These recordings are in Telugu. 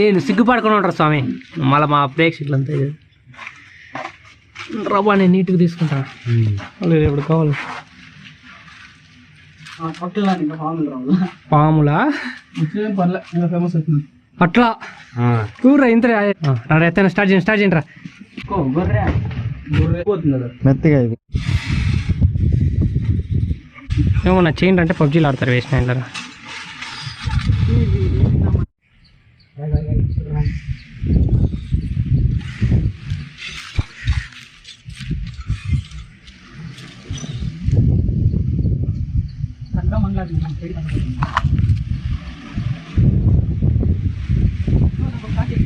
ఏంది సిగ్గుపడుకుని ఉంటారు స్వామి, మళ్ళీ మా ప్రేక్షకులు అంతా రవ్వ నేను నీట్గా తీసుకుంటా ఎప్పుడు కావాలి. పాములా అట్లా ఊర్రా ఇంత ఎత్తైనా స్టార్ట్ చేయండి రా. మెత్తగా ఏమన్నా చేయండి అంటే పబ్జీలు ఆడతారు వేసిన ఇలా.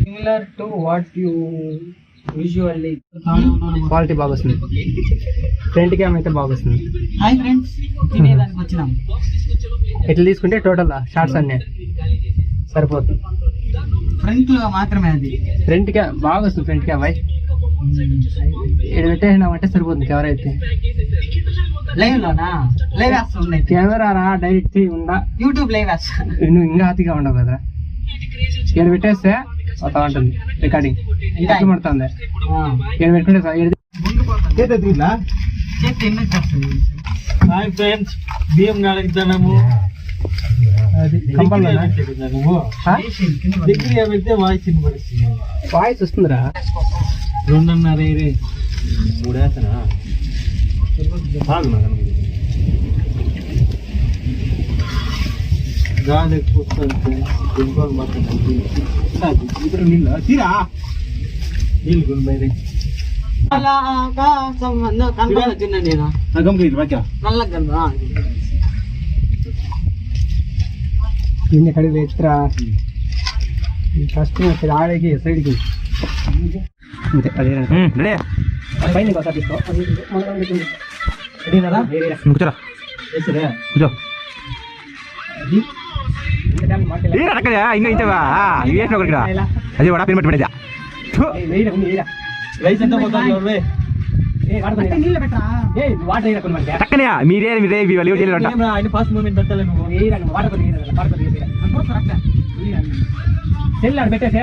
Similar to what you usually quality బాగా వస్తుంది. ఫ్రంట్ క్యామ్ అయితే బాగా వస్తుంది. హాయ్ ఫ్రెండ్స్, తినేదానికి వచ్చినాం. ఇట్లా తీసుకుంటే టోటల్ షార్ట్స్ అన్నీ సరిపోతుంది. ఫ్రంట్ లో మాత్రమే అది ఫ్రంట్ క్యామ్ బాగా వస్తుంది. ఫ్రంట్ క్యామ్ అవి ఇక్కడ పెట్టేసినామంటే సరిపోతుంది. కెమెరా అయితే లైవ్ లోనా లైవ్ వేస్తుంది. కెమెరా రా డైరెక్ట్ ఉందా యూట్యూబ్ లైవ్ వేస్తా. నువ్వు ఇంకా హాతిగా ఉండవు కదా. ఇక్కడ పెట్టేస్తే వస్తా ఉంటుంది రికార్డింగ్ పడుతుంది. ఇక్కడ పెట్టుకుంటే హాయ్ ఫ్రెండ్స్, బియ్యం నడుగుతున్నాము. దగ్గర పెడితే వాయిస్ వినపడుతుంది. వాయిస్ వస్తుందిరా. 2.5 3 గాలి ఎక్కువ నీళ్ళు గుంబైరే కడి వేస్త్రా ఫస్ట్ ఆడకి సైడ్కి అదే పైన తీసుకో. అది కూడా పిన్ పెట్టి మీరే ఫాస్ట్ మూమెంట్ పెట్టాలి. పెట్టేసే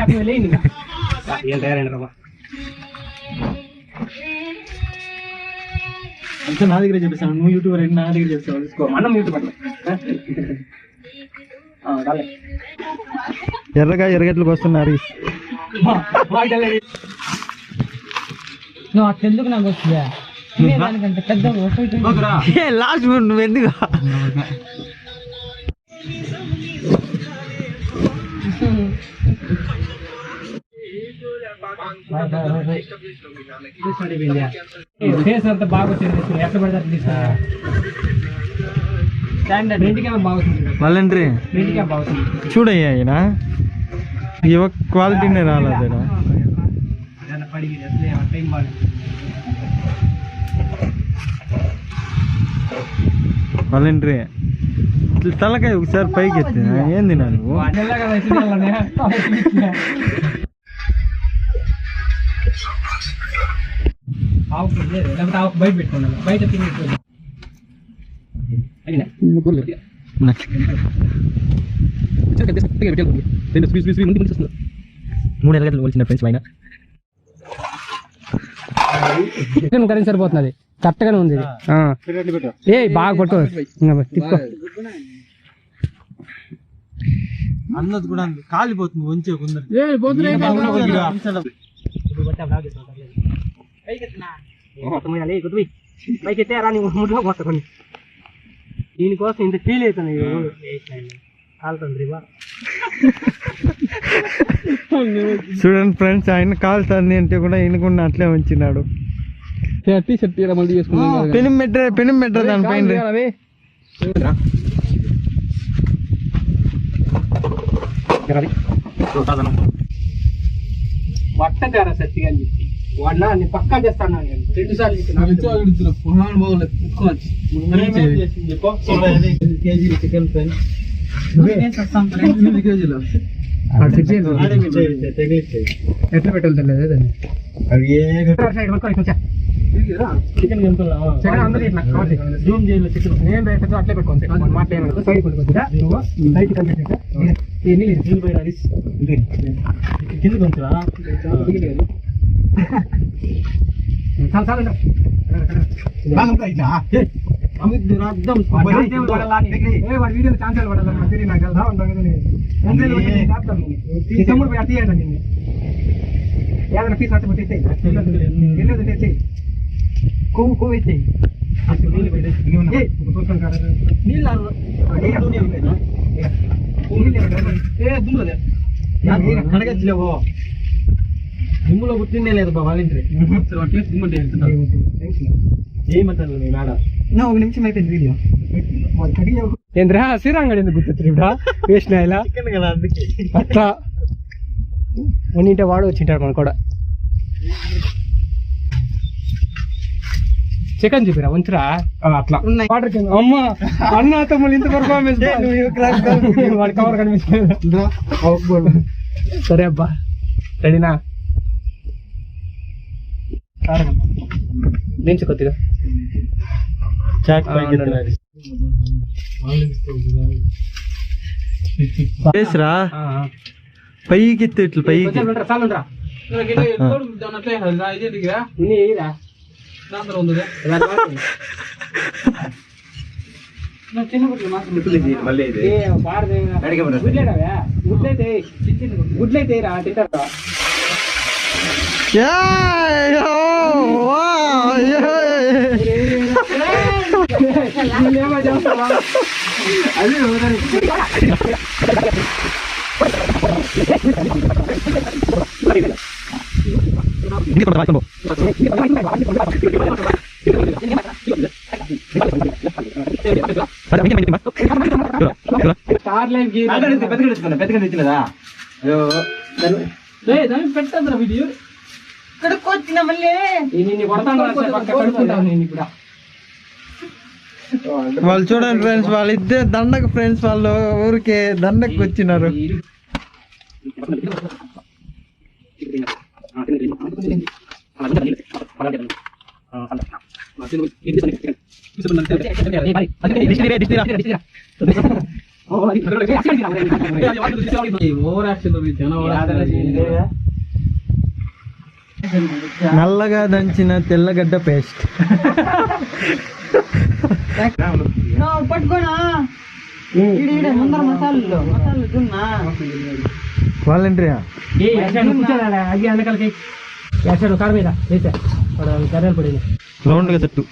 అంతా నా దగ్గర చెప్పేసాను. నువ్వు యూట్యూబర్ నా దగ్గర చెప్తావు. తీసుకో మనం యూట్యూబ్ ఎర్రగా ఎర్రగట్లకు వస్తున్నారు. నువ్వు అట్టెందుకు నాకు వస్తుందా? తినేదానికంటే పెద్ద లాస్ట్ నువ్వు ఎందుకు ఫేస్ అంతా బాగా వచ్చింది. ఎట్లా పడితే స్టాండర్డ్ ఫ్రంట్ క్యామ్ బాగా వస్తుంది. మళ్ళీ ఫ్రంట్ క్యామ్ బాగా వస్తుంది. చూడయ్యా ఆయన ఇవ క్వాలిటీనే రాలేదు. మళ్ళీ తలకాయ ఒకసారి పైకి ఎత్తి ఏంది నువ్వు బయట పెట్టుకున్నాను. బయట మూడు ఎరగట్లు వచ్చిన ఫ్రెండ్స్ పైన కరెంట్ సరిపోతుంది. కరెక్ట్గానే ఉంది. ఏ బాగా పట్టుకో తిప్పుకో. అన్నది కూడా కాలిపోతుంది. వంచే పైకి రా ముట్లో పోతుంది. దీనికోసం ఇంత ఫీల్ అవుతుంది. చూడండి ఫ్రెండ్స్, ఆయన కాలుతుంది అంటే కూడా ఈయనకుండా అట్లే ఉంచినాడు. పెనం పెట్టరా దానిపైన. పట్టదారా సత్తిగా అని చెప్పి వాడినా నేను పక్కా చేస్తాను. 2 సార్లు చికెన్ ఫ్రెండ్స్ ఎట్లా పెట్టాలి తెలియదు దాన్ని. చికెన్ అందరూ జూమ్ చేయాలి. చికెన్ నేను అట్లే పెట్టుకోండి. మాట్లాడే సైడ్ వీడియో ఛాన్స్ పడాలి నాకు వెళ్తా ఉంటాను తమ్ముడు పోయి అట్లా నిన్ను ఏదైనా పీస్ అట్ట పెట్టి వెళ్ళేది కొవ్వు కొవ్వు ఎత్తే అడగచ్చులేవో దుమ్ములో పుట్టిందే లేదు బాబా ఏమంటారు మేడం ఒక నిమిషం అయిపోయింది వీడియో ఏంద్రా శ్రీరంగడి ఎందుకు గుర్తొచ్చిరా వేసిన ఇలా అట్లా ఉన్నింటే వాడు వచ్చింటాడు మనకు కూడా చికెన్ చూపిరా ఉంచురా అట్లా వాటర్ కింద అమ్మ అన్న తమ్ముళ్ళు ఇంత పర్ఫార్మెన్స్ వాడి కవర్ కనిపిస్తుంది సరే అబ్బా రెడీనా దించు కొద్దిగా రా పైకి ఎత్తు ఇట్లా పైకి చాలురా గుడ్లైతే రా తింటారా పెట్టద్రా వీడియో ఇక్కడికి వచ్చిన మళ్ళీ వాళ్ళు చూడండి ఫ్రెండ్స్, వాళ్ళిద్దరు దండకు ఫ్రెండ్స్, వాళ్ళు ఊరికే దండకు వచ్చినారు. నల్లగా దంచిన తెల్లగడ్డ పేస్ట్ పట్టుకోనా ముందర మసాలాలు తిన్నా వాలంటీరియా రౌండ్ గా చెట్టు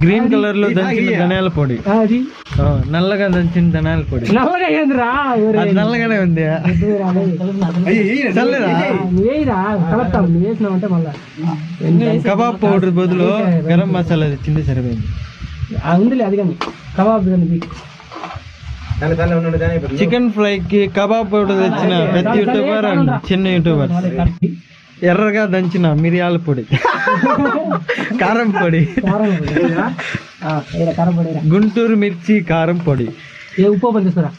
గ్రీన్ కలర్ లో దంచిన ధనియాల పొడి, నల్లగా దంచిన ధనియాల పొడి. అది నల్లగానే ఉంది. కబాబ్ పౌడర్ బదులు గరం మసాలా తెచ్చింది సరిపోయింది. ఉందిలే అది కానీ కబాబ్ చికెన్ ఫ్రై కి కబాబ్ పౌడర్ తెచ్చిన పెద్ద యూట్యూబర్ అండ్ చిన్న యూట్యూబర్. ఎర్రగా దంచిన మిరియాల పొడి, కారం పొడి, గుంటూరు మిర్చి కారం పొడి. ఉప్పు పని చేస్తారా?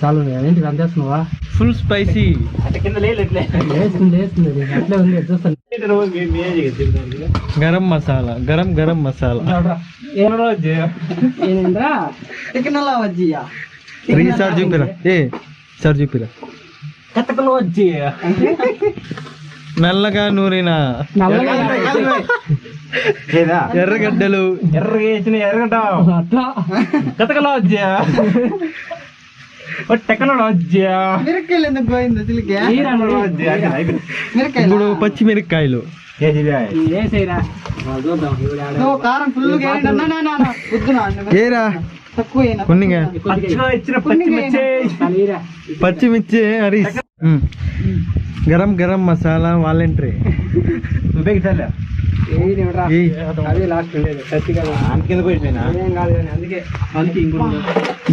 చాలు ఏంటి అంతేస్తున్నావా? Full spicy. Garam masala, garam masala. Sir చూపిరా, సార్ చూపిరా. నల్లగా నూరిన ఎర్రగడ్డలు, ఎర్రగడ్డ ఇప్పుడు పచ్చిమిరపకాయలు, ఏరా కొన్నిగా పచ్చిమిర్చి, హరీష్. గరం మసాలా వాలంటరీ.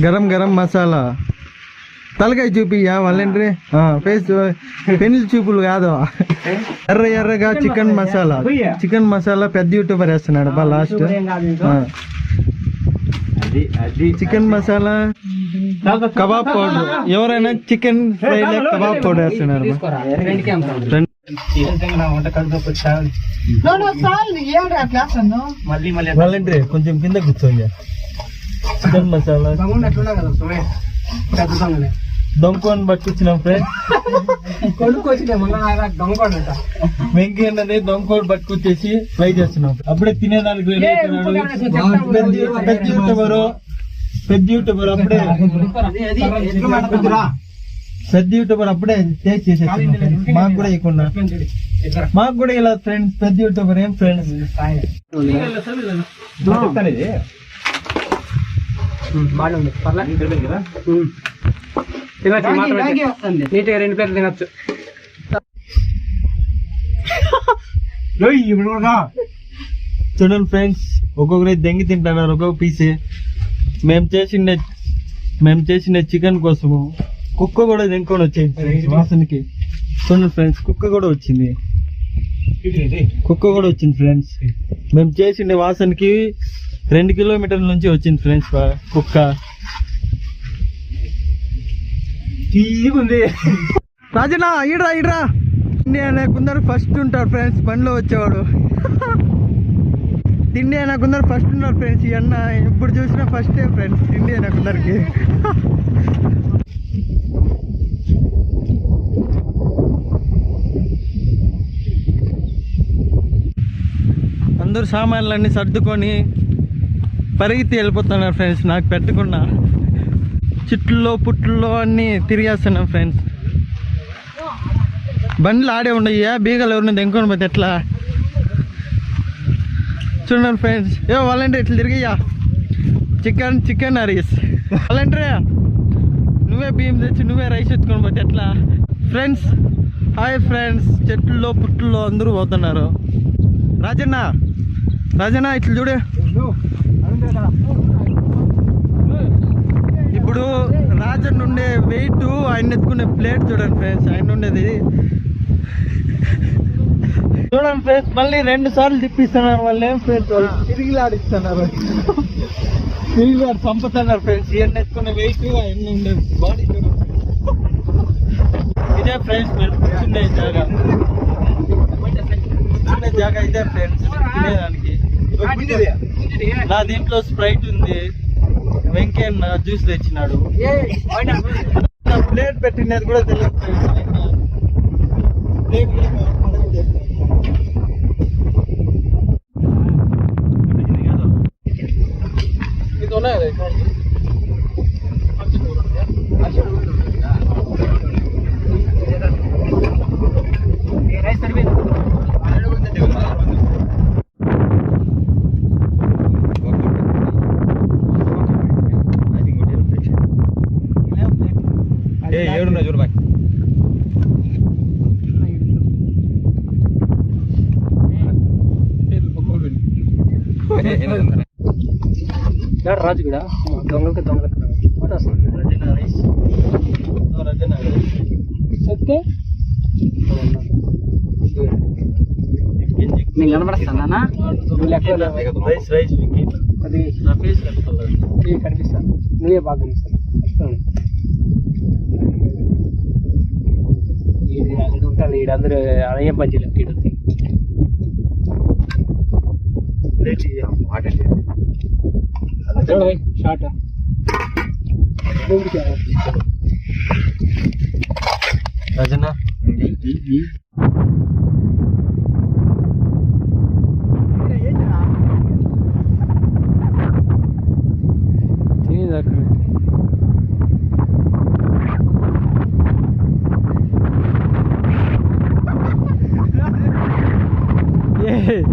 గరం మసాలా. తలకాయ చూపియ్యా వాలంటరీ. ఫేస్ పెన్నులు చూపులు కాదు. ఎర్రగా చికెన్ మసాలా పెద్ద యూట్యూబర్ వేస్తున్నాడు బా last. Chicken masala, kebab powder. ఎవరైనా చికెన్ ఫ్రై లో కబాబ్ పౌడర్ వేస్తున్నారు. వాలంటరీ కొంచెం కింద కూర్చోండి. చికెన్ మసాలా పెద్ద దొంకొని పట్టుకొచ్చినాం ఫ్రెండ్స్. కొనుక్కొచ్చిన దొంగ వెంకీ అన్నది దొంగకోడి పట్టుకొచ్చేసి ఫ్రై చేస్తున్నాం. అప్పుడే తినేదానికి రెడీ అవుతున్నాడు. పెద్ద యూట్యూబర్ అప్పుడే టేస్ట్ చేసేస్తున్నాం. మాకు కూడా ఇవ్వకుండా మాకు కూడా ఇలా ఫ్రెండ్స్. పెద్ద యూట్యూబర్ ఏం ఫ్రెండ్స్ బాగుంది తినచ్చు నీట్గా 2 ప్లేట్లు తినచ్చు. చూడండి ఫ్రెండ్స్, ఒక్కొక్కరు దెంగి తింటున్నారు ఒక్కొక్క పీస్. మేము చేసిన చికెన్ కోసము కుక్క కూడా దెంకొని వచ్చింది వాసనకి. చూడండి ఫ్రెండ్స్, కుక్క కూడా వచ్చింది ఫ్రెండ్స్. మేము చేసిన వాసనకి 2 కిలోమీటర్ల నుంచి వచ్చింది ఫ్రెండ్స్ కుక్క. ఉంది రాజనా, ఇడ్రా తిండి అనే కొందరు ఫస్ట్ ఉంటారు ఫ్రెండ్స్. బండిలో వచ్చేవాడు తిండి అనే కొందరు ఫస్ట్ ఉన్నారు ఫ్రెండ్స్. ఈ అన్న ఎప్పుడు చూసినా ఫస్టే ఫ్రెండ్స్ తిండి అనే కొందరికి. అందరూ సామాన్లన్నీ సర్దుకొని పరిగెత్తి వెళ్ళిపోతున్నారు ఫ్రెండ్స్. నాకు పెట్టకుండా చిట్లలో పుట్లలో అన్నీ తిరిగేస్తున్నాం ఫ్రెండ్స్. బండ్లు ఆడే ఉండయ్యా, బీగలు ఎవరిని దెంకొని పోతే ఎట్లా. చూడండి ఫ్రెండ్స్, వాలంటీర్ ఇట్లా తిరిగయ్యా. చికెన్ రైస్ వాలంటీర్, నువ్వే బియ్యం తెచ్చి నువ్వే రైస్ ఎత్తుకొని పోతే ఎట్లా. ఫ్రెండ్స్ హాయ్ ఫ్రెండ్స్, చెట్లలో పుట్లలో అందరూ పోతున్నారు. రాజన్న ఇట్లా చూడే. ఇప్పుడు రాజన్ ఉండే వెయిట్, ఆయన ఎత్తుకునే ప్లేట్ చూడండి ఫ్రెండ్స్. ఆయన ఉండేది చూడండి ఫ్రెండ్స్. మళ్ళీ 2 సార్లు తిప్పిస్తున్నారు వాళ్ళు. ఏం ఫ్రెండ్స్, వాళ్ళు తిరిగిలాడిస్తున్నారు, తిరిగిలాడి చంపుతున్నారు ఫ్రెండ్స్. ఈయన ఎత్తుకునే వెయిట్, ఆయన ఉండే బాడీ చూడండి. ఇదే ఫ్రెండ్స్ మేము కూర్చుండే జాగా ఇదే ఫ్రెండ్స్ తినేదానికి. నా దీంట్లో స్ప్రైట్ ఉంది, వెంకయ్య జ్యూస్ తెచ్చినాడు. ప్లేట్ పెట్టినది కూడా తెలియదు ఫ్రెండ్స్. ప్లేట్ ఇది ఉన్నాయి రాజు కూడా దొంగలకి చెప్తే నేను కనబడస్తానా? అది కనిపిస్తాను, నువ్వే బాగా కనిపిస్తాను. ఉంటాను ఈడందరూ అయ్యే పంచాలి ఈడొచ్చి షార్ట్ రాజనా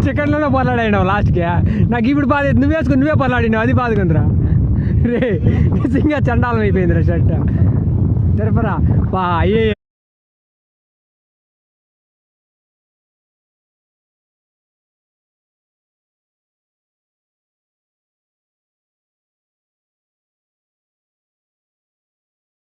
చికెన్ లోనే పొరలాడినావు లాస్ట్కి. నాకు ఇప్పుడు బాధ, నువ్వు వేసుకుని నువ్వే పొరలాడినావు, అది బాధకుందిరా రే. నిజంగా చండాలం అయిపోయిందిరా షర్ట్. తెరపరా బా అయ్యే.